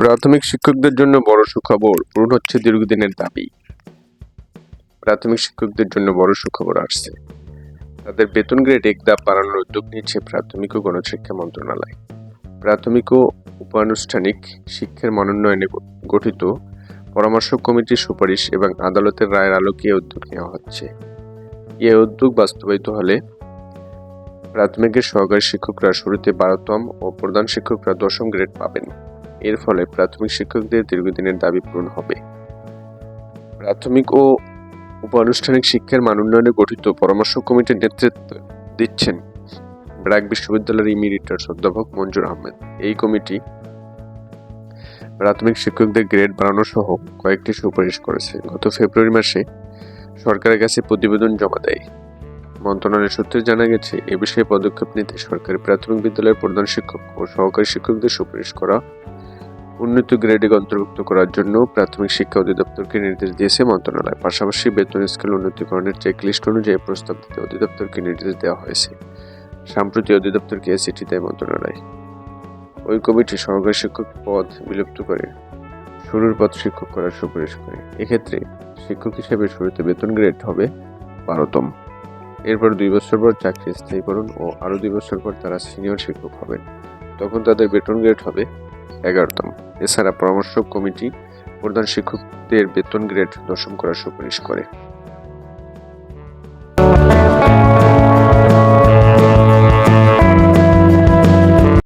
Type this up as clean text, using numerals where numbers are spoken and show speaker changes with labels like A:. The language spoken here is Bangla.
A: প্রাথমিক শিক্ষকদের জন্য বড় সুখবর, পূরণ হচ্ছে দীর্ঘদিনের দাবি। প্রাথমিক শিক্ষকদের জন্য বড় সুখবর আসছে। তাদের বেতন গ্রেড এক ধাপ বাড়ানোর উদ্যোগ নিয়েছে প্রাথমিক ও গণশিক্ষা মন্ত্রণালয়। প্রাথমিক ও উপানুষ্ঠানিক শিক্ষার মানোন্নয়নে গঠিত পরামর্শ কমিটির সুপারিশ এবং আদালতের রায়ের আলোকে এই উদ্যোগ নেওয়া হচ্ছে। এই উদ্যোগ বাস্তবায়িত হলে প্রাথমিকের সহকারী শিক্ষকরা শুরুতে 12তম ও প্রধান শিক্ষকরা 10ম গ্রেড পাবেন। এর ফলে প্রাথমিক শিক্ষকদের দীর্ঘদিনের দাবি পূরণ হবে। প্রাথমিক ও উপানুষ্ঠানিক শিক্ষার মান উন্নয়নে গঠিত পরামর্শ কমিটির নেতৃত্ব দিচ্ছেন ব্র্যাক বিশ্ববিদ্যালয়ের ইমিরিটাস অধ্যাপক মঞ্জুর আহমেদ। এই কমিটি প্রাথমিক শিক্ষকদের গ্রেড বাড়ানো সহ কয়েকটি সুপারিশ করেছে। গত ফেব্রুয়ারি মাসে সরকারের কাছে প্রতিবেদন জমা দেয়। মন্ত্রণালয় সূত্রে জানা গেছে, এ বিষয়ে পদক্ষেপ নিতে সরকারি প্রাথমিক বিদ্যালয়ের প্রধান শিক্ষক ও সহকারী শিক্ষকদের সুপারিশ করা উন্নত গ্রেডে অন্তর্ভুক্ত করার জন্য প্রাথমিক শিক্ষা অধিদপ্তরকে নির্দেশ দিয়েছে মন্ত্রণালয়। পাশাপাশি বেতন স্কেল উন্নতিকরণের চেকলিস্ট অনুযায়ী প্রস্তাব দিতে অধিদপ্তরকে নির্দেশ দেওয়া হয়েছে। সম্প্রতি অধিদপ্তরকে এ চিঠি দেয় মন্ত্রণালয়। ওই কমিটি সহকারী শিক্ষক পদ বিলুপ্ত করে শুরুর পদ শিক্ষক করার সুপারিশ করে। এক্ষেত্রে শিক্ষক হিসেবে শুরুতে বেতন গ্রেড হবে 12তম। এরপর 2 বছর পর চাকরি স্থায়ীকরণ ও আরো 2 বছর পর তারা সিনিয়র শিক্ষক হবেন। তখন তাদের বেতন গ্রেড হবে 11তম। এছাড়া পরামর্শ কমিটি প্রধান শিক্ষকদের বেতন গ্রেড 10ম করার সুপারিশ করে।